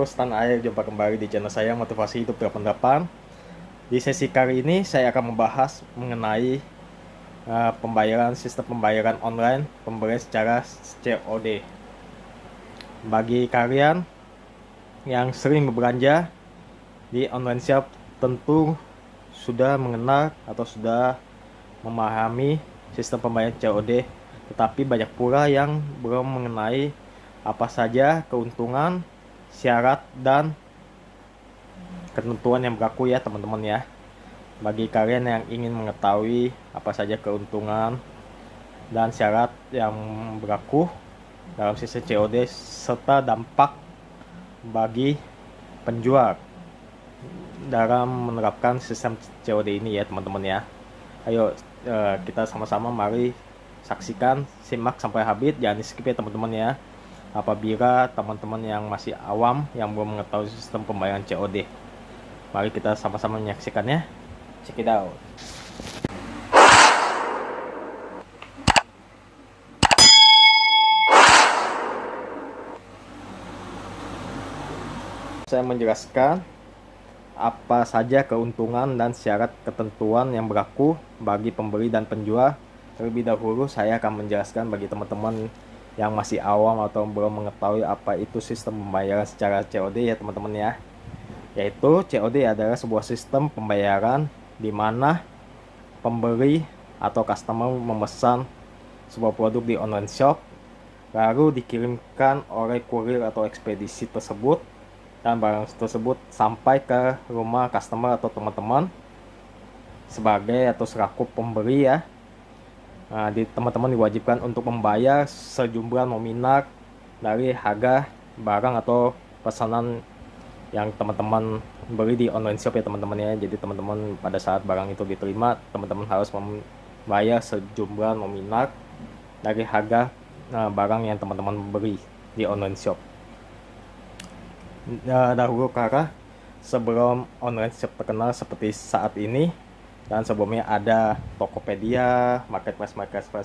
Stan Air, jumpa kembali di channel saya Motivasi Hidup 88. Di sesi kali ini saya akan membahas mengenai sistem pembayaran online, pembelian secara COD. Bagi kalian yang sering berbelanja di online shop tentu sudah mengenal atau sudah memahami sistem pembayaran COD, tetapi banyak pula yang belum mengenai apa saja keuntungan, syarat, dan ketentuan yang berlaku ya teman-teman ya. Bagi kalian yang ingin mengetahui apa saja keuntungan dan syarat yang berlaku dalam sistem COD serta dampak bagi penjual dalam menerapkan sistem COD ini ya teman-teman ya. Ayo kita sama-sama mari saksikan, simak sampai habis, jangan di skip ya teman-teman ya. Apabila teman-teman yang masih awam yang belum mengetahui sistem pembayaran COD, mari kita sama-sama menyaksikannya. Check it out. Saya menjelaskan apa saja keuntungan dan syarat ketentuan yang berlaku bagi pembeli dan penjual. Terlebih dahulu saya akan menjelaskan bagi teman-teman yang masih awam atau belum mengetahui apa itu sistem pembayaran secara COD ya teman-teman ya. Yaitu COD adalah sebuah sistem pembayaran di mana pembeli atau customer memesan sebuah produk di online shop, lalu dikirimkan oleh kurir atau ekspedisi tersebut, dan barang tersebut sampai ke rumah customer atau teman-teman sebagai atau selaku pembeli ya. Nah, teman-teman diwajibkan untuk membayar sejumlah nominal dari harga barang atau pesanan yang teman-teman beli di online shop ya teman-teman ya. Jadi teman-teman pada saat barang itu diterima, teman-teman harus membayar sejumlah nominal dari harga barang yang teman-teman beli di online shop. Dahulu kala sebelum online shop terkenal seperti saat ini, dan sebelumnya ada Tokopedia, marketplace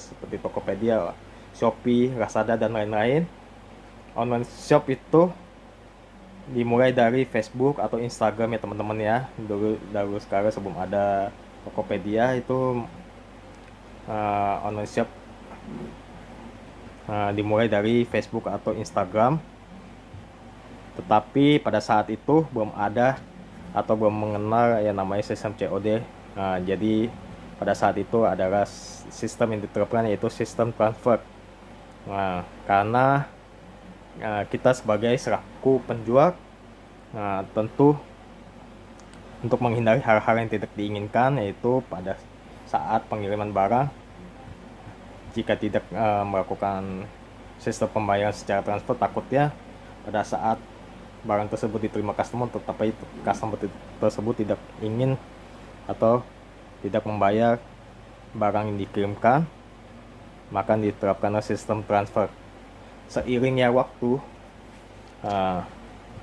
seperti Tokopedia, Shopee, Lazada, dan lain-lain. Online shop itu dimulai dari Facebook atau Instagram ya teman-teman ya. Dahulu sekarang sebelum ada Tokopedia itu online shop dimulai dari Facebook atau Instagram. Tetapi pada saat itu belum ada atau belum mengenal yang namanya sistem COD. Jadi pada saat itu adalah sistem yang diterapkan yaitu sistem transfer. Karena kita sebagai selaku penjual tentu untuk menghindari hal-hal yang tidak diinginkan, yaitu pada saat pengiriman barang jika tidak melakukan sistem pembayaran secara transfer, takutnya pada saat barang tersebut diterima customer tetapi customer tersebut tidak ingin atau tidak membayar barang yang dikirimkan, maka diterapkan sistem transfer. Seiringnya waktu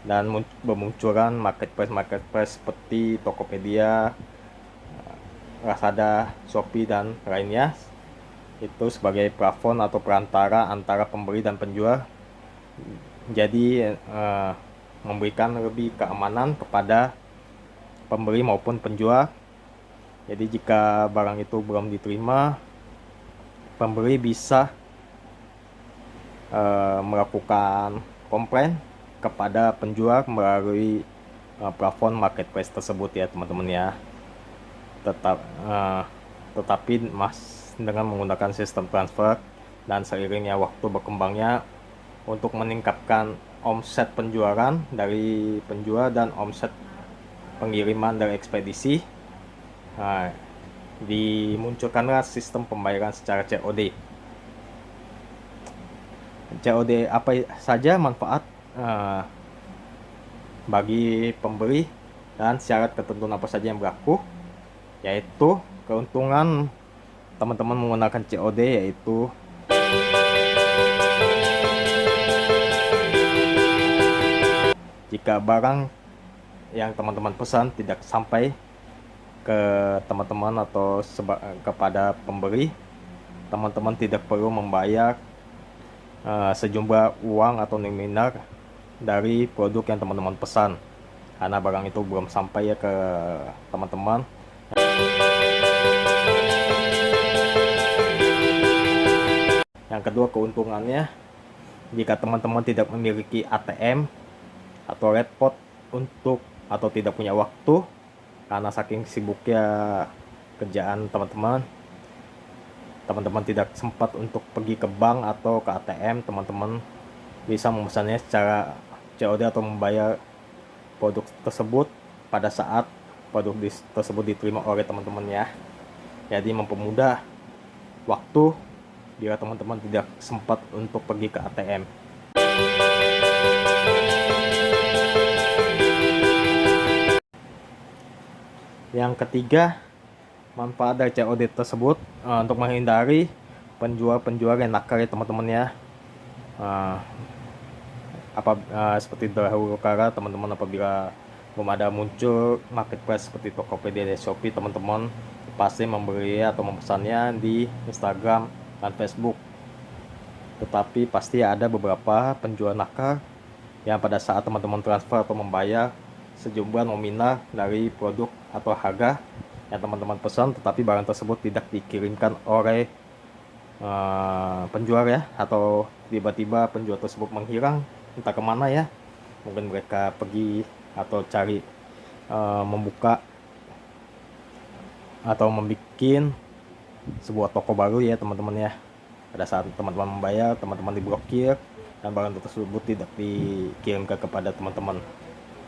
dan bermunculan marketplace seperti Tokopedia, Lazada, Shopee, dan lainnya, itu sebagai plafon atau perantara antara pembeli dan penjual, jadi memberikan lebih keamanan kepada pembeli maupun penjual. Jadi jika barang itu belum diterima, pembeli bisa melakukan komplain kepada penjual melalui plafon marketplace tersebut ya teman-teman ya. Tetapi dengan menggunakan sistem transfer dan seiringnya waktu berkembangnya, untuk meningkatkan omset penjualan dari penjual dan omset pengiriman dari ekspedisi, dimunculkanlah sistem pembayaran secara COD. COD apa saja manfaat bagi pembeli dan syarat ketentuan apa saja yang berlaku, yaitu keuntungan teman-teman menggunakan COD yaitu jika barang yang teman-teman pesan tidak sampai ke teman-teman atau kepada pembeli, teman-teman tidak perlu membayar sejumlah uang atau nominal dari produk yang teman-teman pesan, karena barang itu belum sampai ya ke teman-teman. Yang kedua, keuntungannya, jika teman-teman tidak memiliki ATM atau repot untuk atau tidak punya waktu karena saking sibuknya kerjaan teman-teman tidak sempat untuk pergi ke bank atau ke ATM, teman-teman bisa memesannya secara COD atau membayar produk tersebut pada saat produk tersebut diterima oleh teman-teman ya. Jadi mempermudah waktu bila teman-teman tidak sempat untuk pergi ke ATM. Yang ketiga, manfaat dari COD tersebut untuk menghindari penjual-penjual yang nakal ya teman-teman ya. Seperti dahulu kala teman-teman, apabila belum ada muncul marketplace seperti Tokopedia dan Shopee, teman-teman pasti membeli atau memesannya di Instagram dan Facebook. Tetapi pasti ada beberapa penjual nakal yang pada saat teman-teman transfer atau membayar sejumlah nominal dari produk atau harga yang teman-teman pesan, tetapi barang tersebut tidak dikirimkan oleh penjual ya, atau tiba-tiba penjual tersebut menghilang entah kemana ya. Mungkin mereka pergi atau cari membuka atau membuat sebuah toko baru ya teman-teman ya. Pada saat teman-teman membayar, teman-teman diblokir dan barang tersebut tidak dikirimkan kepada teman-teman.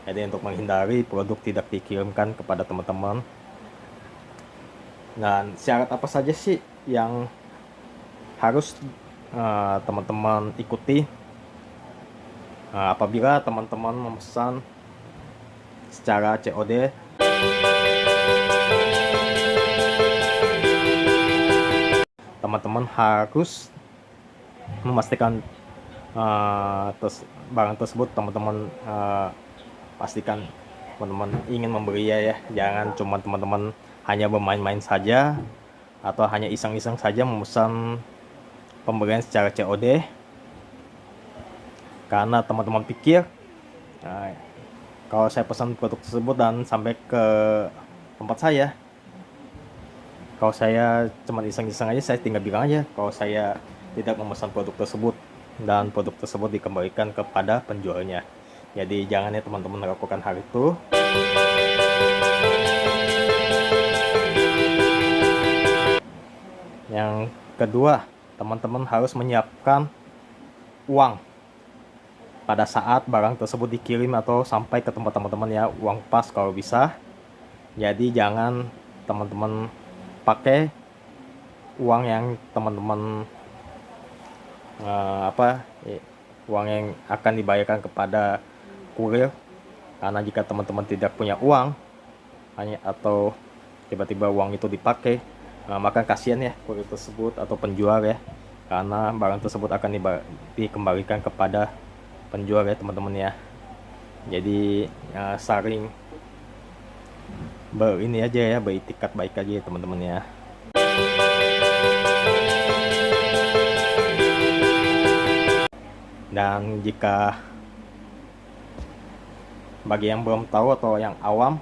Jadi untuk menghindari produk tidak dikirimkan kepada teman-teman, dan syarat apa saja sih yang harus teman-teman ikuti apabila teman-teman memesan secara COD? Teman-teman harus memastikan barang tersebut teman-teman pastikan teman-teman ingin membeli ya. Jangan cuma teman-teman hanya bermain-main saja atau hanya iseng-iseng saja memesan pembelian secara COD, karena teman-teman pikir kalau saya pesan produk tersebut dan sampai ke tempat saya, kalau saya cuma iseng-iseng aja, saya tinggal bilang aja kalau saya tidak memesan produk tersebut dan produk tersebut dikembalikan kepada penjualnya. Jadi jangan ya teman-teman melakukan hal itu. Yang kedua, teman-teman harus menyiapkan uang pada saat barang tersebut dikirim atau sampai ke tempat teman-teman ya. Uang pas kalau bisa. Jadi jangan teman-teman pakai uang yang teman-teman uang yang akan dibayarkan kepada kurir, karena jika teman-teman tidak punya uang atau tiba-tiba uang itu dipakai, maka kasihan ya kurir tersebut atau penjual ya, karena barang tersebut akan dikembalikan kepada penjual ya teman-teman ya. Jadi saling ini aja ya, beritikat baik aja ya teman-teman ya. Dan jika bagi yang belum tahu atau yang awam,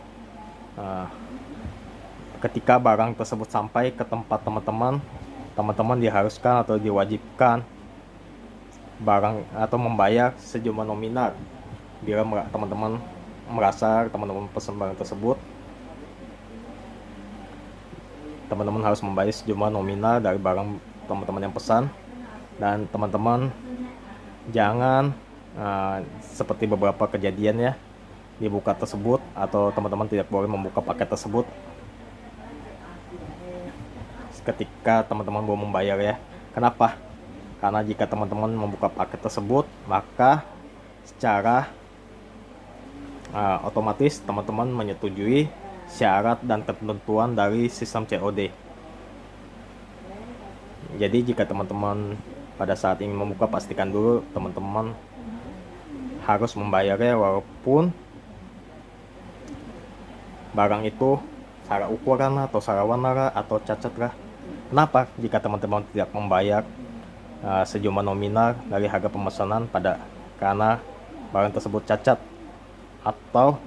ketika barang tersebut sampai ke tempat teman-teman diharuskan atau diwajibkan barang atau membayar sejumlah nominal. Bila teman-teman merasa teman-teman pesan barang tersebut, teman-teman harus membayar sejumlah nominal dari barang teman-teman yang pesan. Dan teman-teman jangan seperti beberapa kejadian ya, dibuka tersebut atau teman-teman tidak boleh membuka paket tersebut ketika teman-teman belum membayar ya. Kenapa? Karena jika teman-teman membuka paket tersebut, maka secara otomatis teman-teman menyetujui syarat dan ketentuan dari sistem COD. Jadi jika teman-teman pada saat ingin membuka, pastikan dulu teman-teman harus membayarnya walaupun barang itu salah ukuran atau salah warna atau cacat lah. Kenapa? Jika teman-teman tidak membayar sejumlah nominal dari harga pemesanan karena barang tersebut cacat atau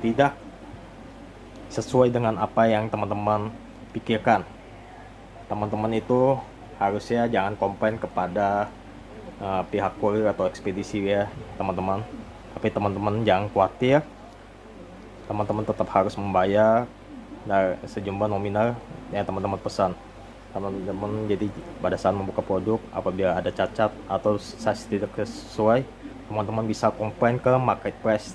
tidak sesuai dengan apa yang teman-teman pikirkan. Teman-teman itu harusnya jangan komplain kepada pihak kurir atau ekspedisi ya teman-teman. Tapi teman-teman jangan khawatir, teman-teman tetap harus membayar sejumlah nominal yang teman-teman pesan. Teman-teman jadi pada saat membuka produk, apabila ada cacat atau size tidak sesuai, teman-teman bisa komplain ke marketplace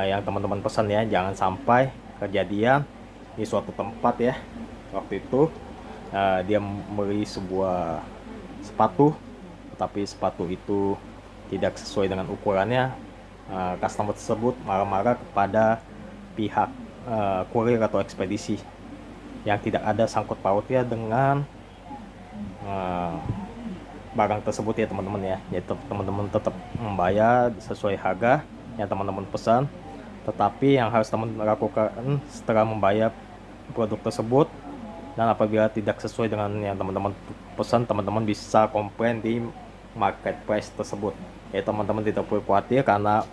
yang teman-teman pesan ya. Jangan sampai kejadian di suatu tempat ya, waktu itu dia membeli sebuah sepatu, tetapi sepatu itu tidak sesuai dengan ukurannya. Customer tersebut marah-marah kepada pihak kurir atau ekspedisi yang tidak ada sangkut pautnya dengan barang tersebut ya teman-teman ya. Jadi teman-teman tetap membayar sesuai harga yang teman-teman pesan, tetapi yang harus teman-teman lakukan setelah membayar produk tersebut, dan apabila tidak sesuai dengan yang teman-teman pesan, teman-teman bisa komplain di marketplace tersebut. Ya teman-teman tidak perlu khawatir, karena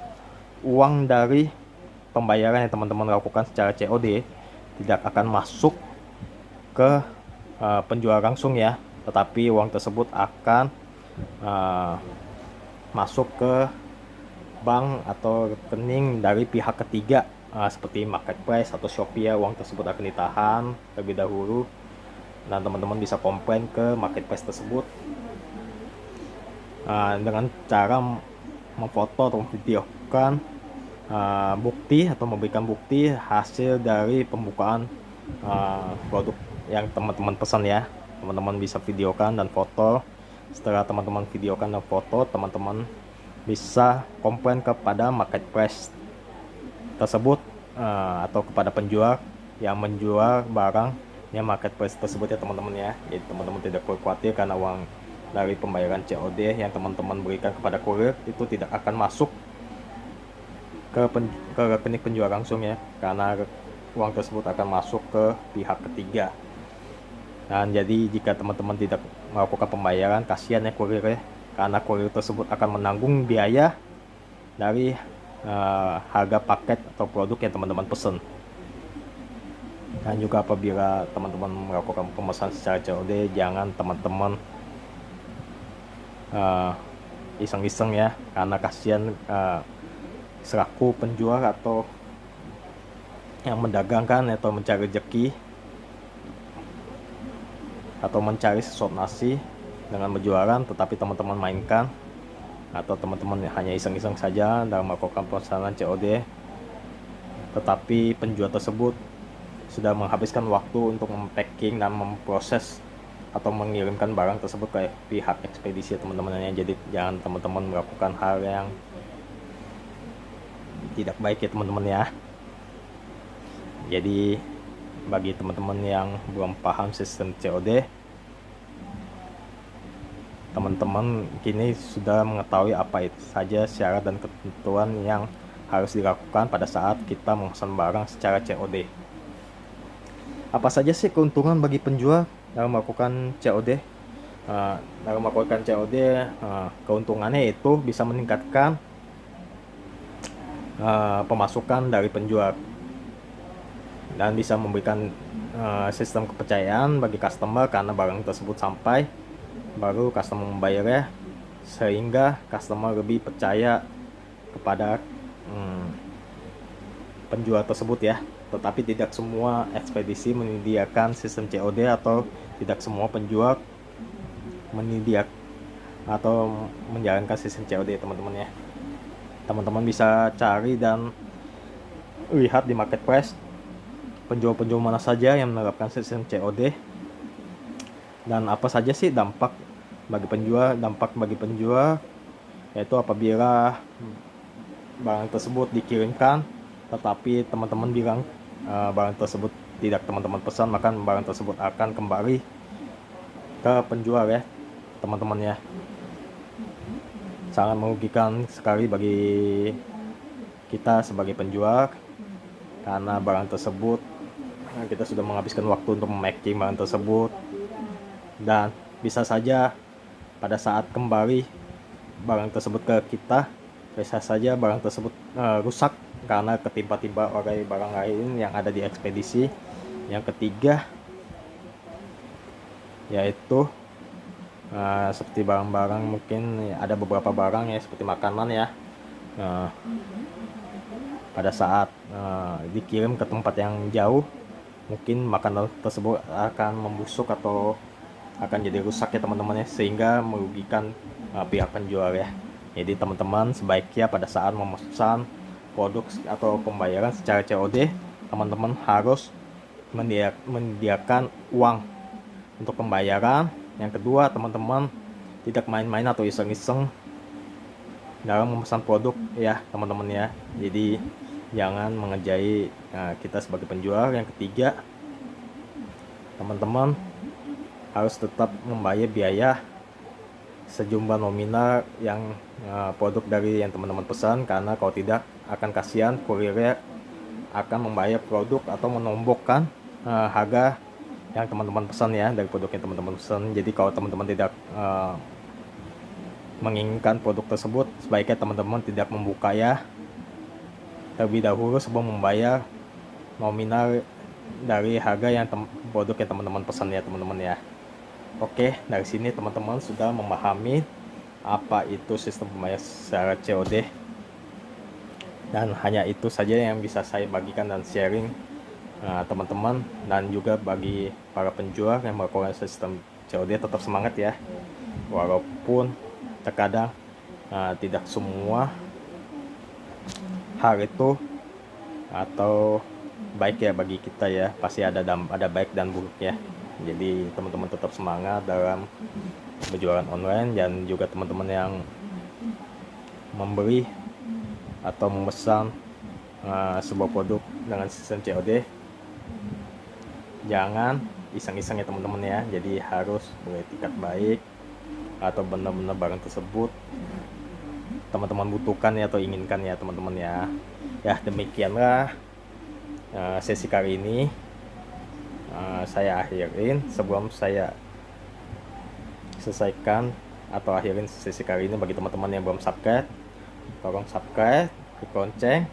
uang dari pembayaran yang teman-teman lakukan secara COD tidak akan masuk ke penjual langsung ya, tetapi uang tersebut akan masuk ke bank atau rekening dari pihak ketiga seperti marketplace atau Shopee ya. Uang tersebut akan ditahan terlebih dahulu dan teman-teman bisa komplain ke marketplace tersebut dengan cara memfoto atau memvideokan bukti atau memberikan bukti hasil dari pembukaan produk yang teman-teman pesan ya. Teman-teman bisa videokan dan foto. Setelah teman-teman videokan dan foto, teman-teman bisa komplain kepada marketplace tersebut atau kepada penjual yang menjual barang yang marketplace tersebut ya teman-teman ya. Jadi teman-teman tidak perlu khawatir, karena uang dari pembayaran COD yang teman-teman berikan kepada kurir itu tidak akan masuk ke rekening penjual langsung ya, karena uang tersebut akan masuk ke pihak ketiga. Dan jadi jika teman-teman tidak melakukan pembayaran, kasihan ya kurir ya, karena kurir tersebut akan menanggung biaya dari harga paket atau produk yang teman-teman pesan. Dan juga apabila teman-teman melakukan pemesanan secara COD, jangan teman-teman iseng-iseng ya, karena kasihan selaku penjual atau yang mendagangkan atau mencari rezeki atau mencari sesuap nasi dengan berjualan, tetapi teman-teman mainkan atau teman-teman hanya iseng-iseng saja dalam melakukan pemesanan COD, tetapi penjual tersebut sudah menghabiskan waktu untuk mempacking dan memproses atau mengirimkan barang tersebut ke pihak ekspedisi teman-teman ya. Jadi jangan teman-teman melakukan hal yang tidak baik ya teman-teman ya. Jadi bagi teman-teman yang belum paham sistem COD, teman-teman kini sudah mengetahui apa itu saja syarat dan ketentuan yang harus dilakukan pada saat kita memesan barang secara COD. Apa saja sih keuntungan bagi penjual dalam melakukan COD? Dalam melakukan COD, keuntungannya itu bisa meningkatkan pemasukan dari penjual dan bisa memberikan sistem kepercayaan bagi customer, karena barang tersebut sampai baru customer membayarnya, sehingga customer lebih percaya kepada penjual tersebut ya. Tetapi tidak semua ekspedisi menyediakan sistem COD atau tidak semua penjual menyediakan atau menjalankan sistem COD teman-teman ya. Teman-teman bisa cari dan lihat di marketplace penjual-penjual mana saja yang menerapkan sistem COD dan apa saja sih dampak bagi penjual. Dampak bagi penjual yaitu apabila barang tersebut dikirimkan tetapi teman-teman bilang barang tersebut tidak teman-teman pesan, maka barang tersebut akan kembali ke penjual ya teman-teman ya. Sangat merugikan sekali bagi kita sebagai penjual, karena barang tersebut kita sudah menghabiskan waktu untuk memaking barang tersebut, dan bisa saja pada saat kembali barang tersebut ke kita, bisa saja barang tersebut rusak karena ketimpa-timpa oleh barang lain yang ada di ekspedisi. Yang ketiga yaitu seperti barang-barang, mungkin ada beberapa barang ya seperti makanan ya, pada saat dikirim ke tempat yang jauh, mungkin makanan tersebut akan membusuk atau akan jadi rusak ya teman-teman ya, sehingga merugikan pihak penjual ya. Jadi teman-teman sebaiknya pada saat memesan produk atau pembayaran secara COD, teman-teman harus menyediakan uang untuk pembayaran. Yang kedua, teman-teman tidak main-main atau iseng-iseng dalam memesan produk ya teman-teman ya. Jadi jangan mengerjai kita sebagai penjual. Yang ketiga, teman-teman harus tetap membayar biaya sejumlah nominal yang produk dari yang teman-teman pesan, karena kalau tidak akan kasihan kurirnya akan membayar produk atau menombokkan harga yang teman-teman pesan ya dari produk yang teman-teman pesan. Jadi kalau teman-teman tidak menginginkan produk tersebut, sebaiknya teman-teman tidak membuka ya terlebih dahulu sebelum membayar nominal dari harga yang produk yang teman-teman pesan ya teman-teman ya. Oke, dari sini teman-teman sudah memahami apa itu sistem pembayaran secara COD, dan hanya itu saja yang bisa saya bagikan dan sharing teman-teman, dan juga bagi para penjual yang melakukan sistem COD tetap semangat ya, walaupun terkadang tidak semua hal itu atau baik ya bagi kita ya, pasti ada baik dan buruk ya. Jadi teman-teman tetap semangat dalam berjualan online, dan juga teman-teman yang membeli atau memesan sebuah produk dengan sistem COD, jangan iseng-iseng ya teman-teman ya. Jadi harus beretikat baik, atau benar-benar barang tersebut teman-teman butuhkan ya atau inginkan ya teman-teman ya. Ya demikianlah sesi kali ini saya akhirin. Sebelum saya selesaikan atau akhirin sesi kali ini, bagi teman-teman yang belum subscribe, tolong subscribe, klik lonceng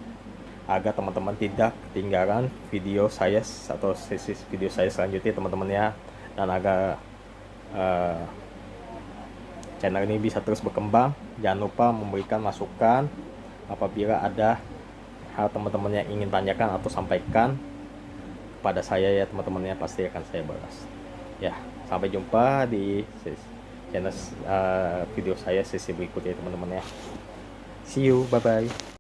agar teman-teman tidak ketinggalan video saya atau sesi video saya selanjutnya teman-teman ya, dan agar channel ini bisa terus berkembang. Jangan lupa memberikan masukan apabila ada hal teman-teman yang ingin tanyakan atau sampaikan kepada saya ya teman-teman ya, pasti akan saya balas ya. Sampai jumpa di channel video saya sesi berikutnya teman-teman ya. See you, bye bye.